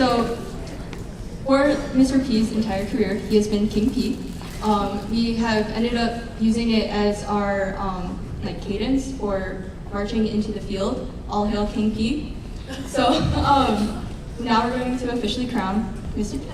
So, for Mr. P's entire career, he has been King P. We have ended up using it as our cadence for marching into the field. All hail King P. So now we're going to officially crown Mr. P.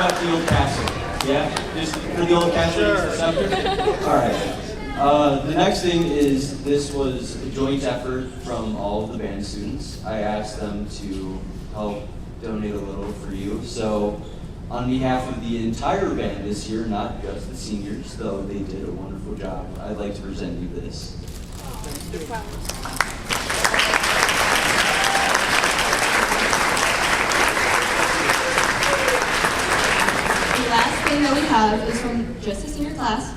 The old castle, yeah? Just for the old castle, use the scepter? All right. The next thing is, this was a joint effort from all of the band students. I asked them to help donate a little for you. So, on behalf of the entire band this year, not just the seniors, though they did a wonderful job, I'd like to present you this. That we have is from just the senior class.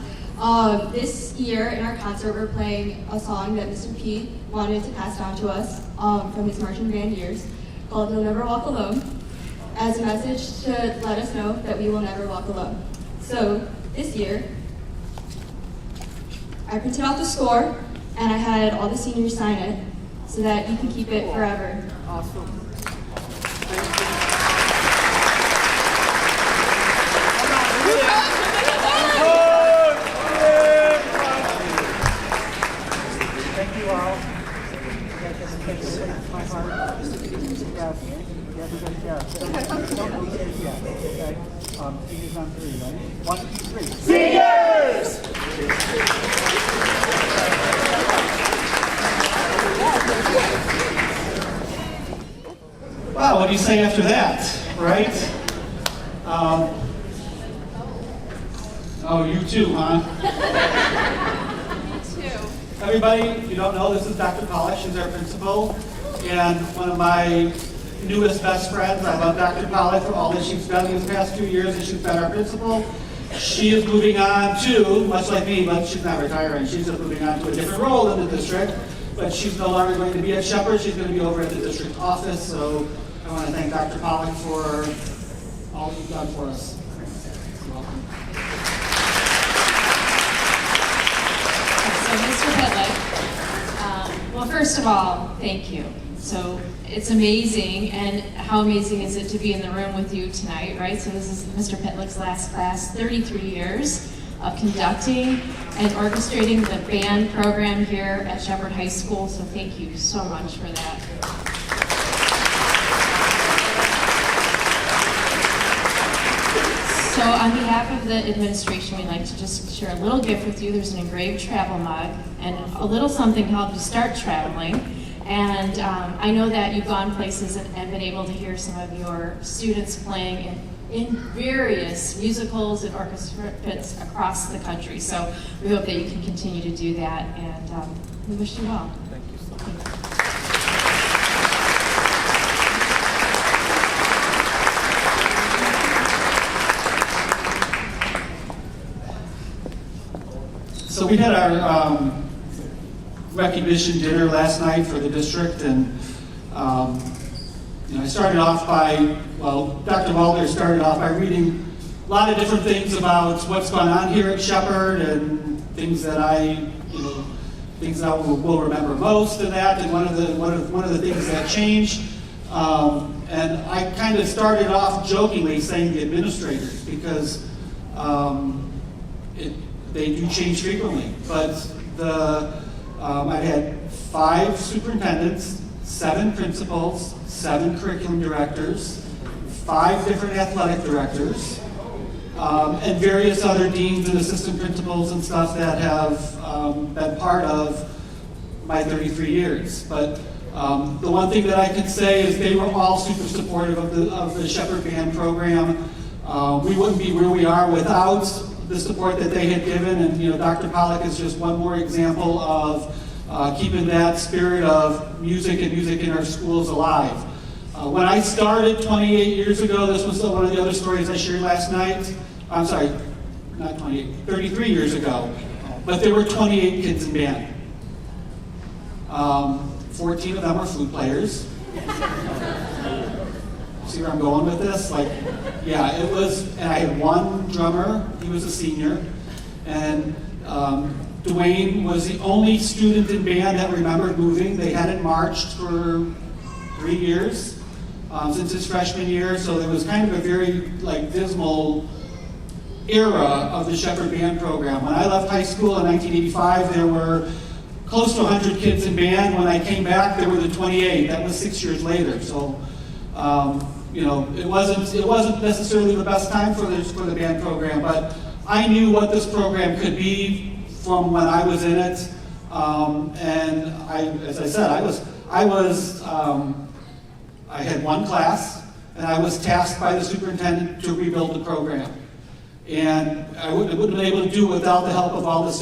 This year in our concert we're playing a song that Mr. P wanted to pass down to us from his marching band years called You'll Never Walk Alone, as a message to let us know that we will never walk alone. So this year I printed out the score and I had all the seniors sign it so that you can keep it forever. Awesome. Thank you all. My heart. Yes. Yes. Okay. Seniors on three, right? 1, 2, 3. Seniors! Wow, what do you say after that, right? Oh, you too, huh? Me too. Everybody, if you don't know, this is Dr. Pollack. She's our principal, and one of my newest best friends. I love Dr. Pollack for all that she's done these past 2 years, and she's been our principal. She is moving on to, much like me, but she's not retiring. She's just moving on to a different role in the district, but she's no longer going to be at Shepard. She's going to be over at the district office, so I want to thank Dr. Pollack for all you've done for us. You're welcome. So, Mr. Pitlik, well, first of all, thank you. So, it's amazing, and how amazing is it to be in the room with you tonight, right? So this is Mr. Pitlik's last class, 33 years of conducting and orchestrating the band program here at Shepard High School, so thank you so much for that. So on behalf of the administration, we'd like to just share a little gift with you. There's an engraved travel mug and a little something to help you start traveling. And I know that you've gone places and been able to hear some of your students playing in various musicals and orchestra pits across the country. So we hope that you can continue to do that, and we wish you well. Thank you so much. So we had our recognition dinner last night for the district, and I started off by, Dr. Walder started off by reading a lot of different things about what's going on here at Shepard and things that I will remember most of that, and one of the things that changed. And I kind of started off jokingly saying the administrators, because they do change frequently. But I had 5 superintendents, 7 principals, 7 curriculum directors, 5 different athletic directors, and various other deans and assistant principals and stuff that have been part of my 33 years. But the one thing that I can say is they were all super supportive of the Shepard Band program. We wouldn't be where we are without the support that they had given, and Dr. Pollack is just one more example of keeping that spirit of music and music in our schools alive. When I started 28 years ago, this was one of the other stories I shared last night. I'm sorry, not 28, 33 years ago. But there were 28 kids in band. 14 of them were flute players. See where I'm going with this? Like, yeah, it was, and I had one drummer, he was a senior, and Dwayne was the only student in band that remembered moving. They hadn't marched for 3 years since his freshman year, so there was kind of a very like dismal era of the Shepard Band program. When I left high school in 1985, there were close to 100 kids in band. When I came back, there were the 28. That was 6 years later. So, you know, it wasn't necessarily the best time for the band program, but I knew what this program could be from when I was in it. And as I said, I had one class, and I was tasked by the superintendent to rebuild the program. And I wouldn't have been able to do it without the help of all the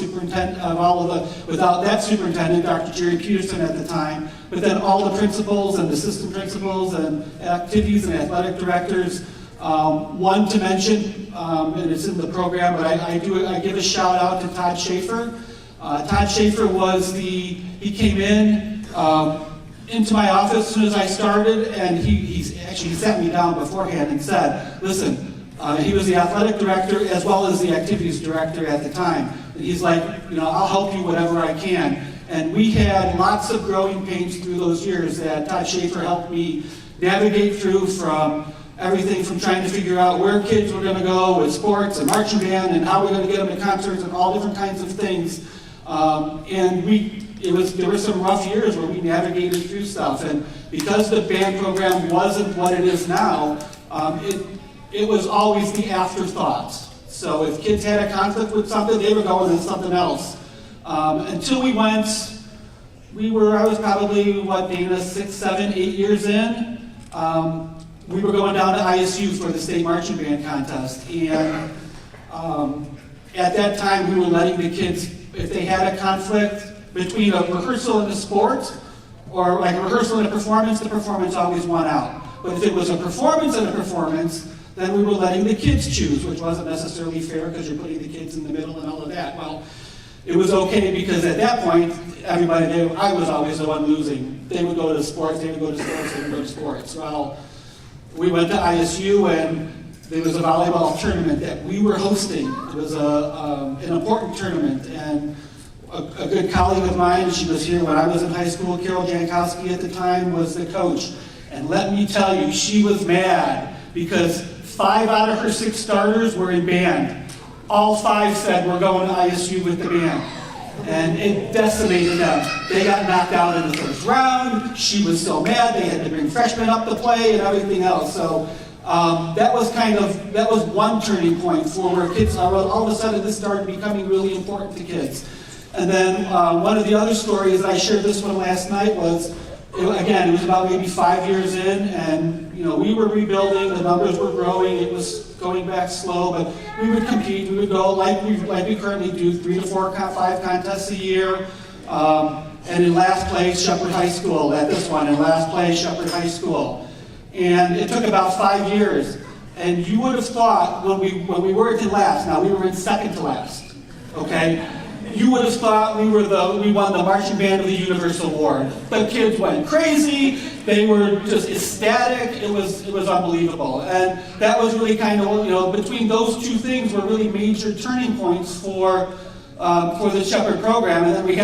without that superintendent, Dr. Jerry Peterson at the time, but then all the principals and assistant principals and activities and athletic directors. One to mention, and it's in the program, but I give a shout out to Todd Schaefer. Todd Schaefer he came into my office as soon as I started, and he sat me down beforehand and said, listen, he was the athletic director as well as the activities director at the time. And he's like, you know, I'll help you whatever I can. And we had lots of growing pains through those years that Todd Schaefer helped me navigate through, from everything from trying to figure out where kids were going to go with sports and marching band and how we're going to get them to concerts and all different kinds of things. There were some rough years where we navigated through stuff. And because the band program wasn't what it is now, it was always the afterthought. So if kids had a conflict with something, they were going to something else. Until I was probably, Dana, 6, 7, 8 years in. We were going down to ISU for the state marching band contest. And at that time, we were letting the kids, if they had a conflict between a rehearsal and a sport, or like a rehearsal and a performance, the performance always won out. But if it was a performance and a performance, then we were letting the kids choose, which wasn't necessarily fair because you're putting the kids in the middle and all of that. Well, it was okay because at that point, everybody knew I was always the one losing. They would go to sports, they would go to sports, they would go to sports. Well, we went to ISU, and there was a volleyball tournament that we were hosting. It was an important tournament, and a good colleague of mine, she was here when I was in high school, Carol Jankowski at the time, was the coach. And let me tell you, she was mad because 5 out of her 6 starters were in band. All 5 said we're going to ISU with the band. And it decimated them. They got knocked out in the first round. She was so mad they had to bring freshmen up to play and everything else. So that was one turning point for where kids, all of a sudden this started becoming really important to kids. And then one of the other stories, I shared this one last night, was, it was about maybe 5 years in, and we were rebuilding, the numbers were growing, it was going back slow, but we would compete, we would go like we currently do, 3 to 4, 5 contests a year. And in last place, Shepard High School, at this one, in last place, Shepard High School. And it took about 5 years. And you would have thought when we weren't in last, now we were in second to last, okay? You would have thought we won the marching band of the Universal Award. The kids went crazy. They were just ecstatic. It was unbelievable. And that was really kind of, between those two things were really major turning points for the Shepard program. And then we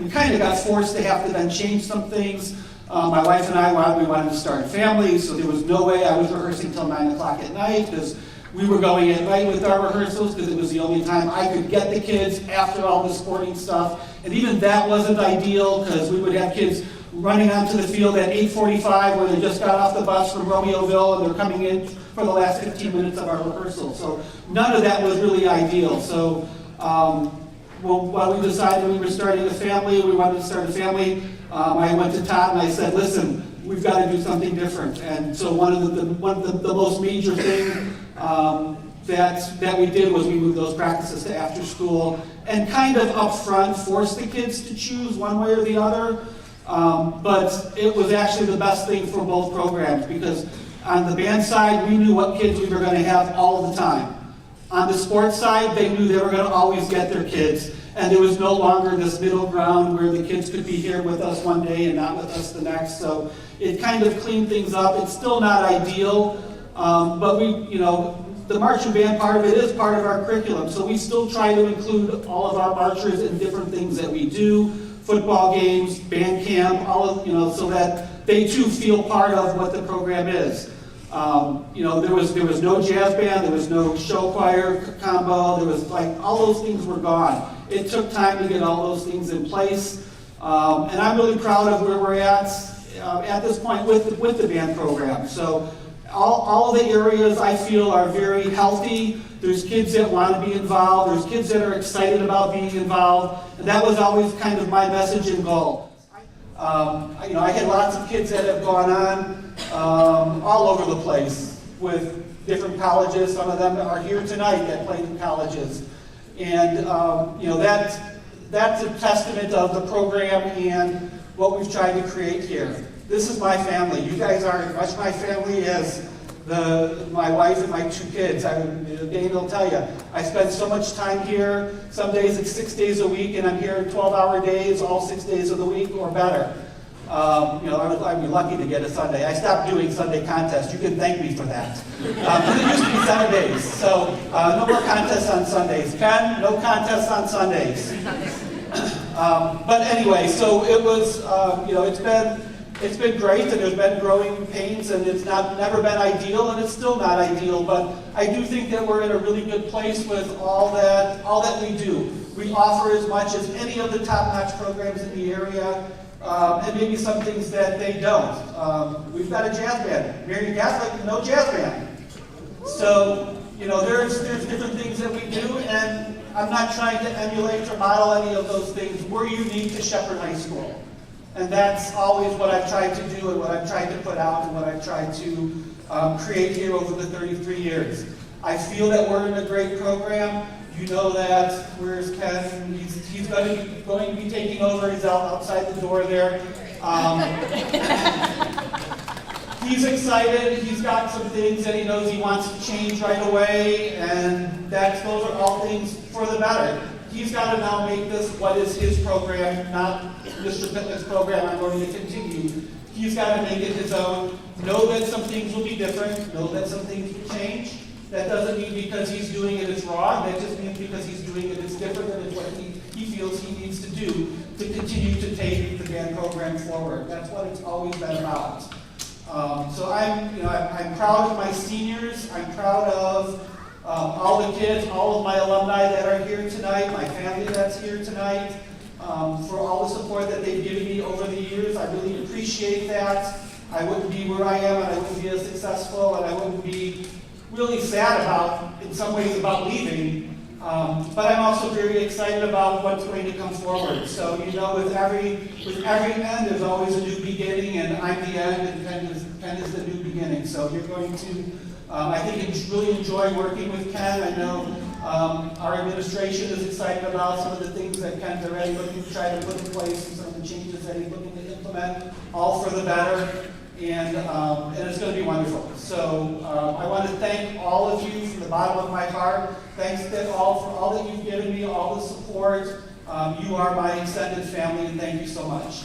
kind of got forced to have to then change some things. My wife and I, we wanted to start a family, so there was no way I was rehearsing till 9 o'clock at night, because we were going at night with our rehearsals because it was the only time I could get the kids after all the sporting stuff. And even that wasn't ideal because we would have kids running onto the field at 8:45 where they just got off the bus from Romeoville and they're coming in for the last 15 minutes of our rehearsal. So none of that was really ideal. So while we decided we were starting a family, we wanted to start a family, I went to Todd and I said, listen, we've got to do something different. And so one of the most major thing that we did was we moved those practices to after school and kind of up front forced the kids to choose one way or the other. But it was actually the best thing for both programs because on the band side, we knew what kids we were going to have all the time. On the sports side, they knew they were going to always get their kids. And there was no longer this middle ground where the kids could be here with us one day and not with us the next. So it kind of cleaned things up. It's still not ideal, but the marching band part of it is part of our curriculum. So we still try to include all of our marchers in different things that we do, football games, band camp, so that they too feel part of what the program is. There was no jazz band, there was no show choir combo, there was all those things were gone. It took time to get all those things in place, and I'm really proud of where we're at this point with the band program. So all the areas I feel are very healthy. There's kids that want to be involved, there's kids that are excited about being involved, and that was always kind of my message and goal. I had lots of kids that have gone on all over the place with different colleges. Some of them are here tonight that played in colleges. And that's a testament of the program and what we've tried to create here. This is my family. You guys are as much my family as my wife and my 2 kids. Dave will tell you, I spend so much time here. Some days it's 6 days a week, and I'm here 12-hour days, all 6 days of the week or better. I'd be lucky to get a Sunday. I stopped doing Sunday contests. You can thank me for that. It used to be 7 days, so no more contests on Sundays. Ken, no contests on Sundays. But anyway, so it was, it's been great, and there's been growing pains, and it's never been ideal, and it's still not ideal. But I do think that we're in a really good place with all that we do. We offer as much as any of the top-notch programs in the area. And maybe some things that they don't. We've got a jazz band. Marion Catholic, no jazz band. So, there's different things that we do, and I'm not trying to emulate or model any of those things. We're unique to Shepard High School. And that's always what I've tried to do and what I've tried to put out and what I've tried to create here over the 33 years. I feel that we're in a great program. You know that. Where's Ken? He's going to be taking over. He's outside the door there. He's excited. He's got some things that he knows he wants to change right away, and those are all things for the better. He's got to now make this what is his program, not Mr. Pitlik's program. I'm going to continue. He's got to make it his own. Know that some things will be different. Know that some things will change. That doesn't mean because he's doing it it's wrong. That just means because he's doing it it's different and it's what he feels he needs to do to continue to take the band program forward. That's what it's always been about. So I'm proud of my seniors. I'm proud of all the kids, all of my alumni that are here tonight, my family that's here tonight, for all the support that they've given me over the years. I really appreciate that. I wouldn't be where I am, and I wouldn't be as successful, and I wouldn't be really sad in some ways about leaving, but I'm also very excited about what's going to come forward. So, with every end, there's always a new beginning, and I'm the end, and Ken is the new beginning. So you're going to, I think, really enjoy working with Ken. I know our administration is excited about some of the things that Ken's already looking to try to put in place, and some of the changes that he's looking to implement, all for the better. And it's going to be wonderful. So I want to thank all of you from the bottom of my heart. Thanks for all that you've given me, all the support. You are my extended family, and thank you so much.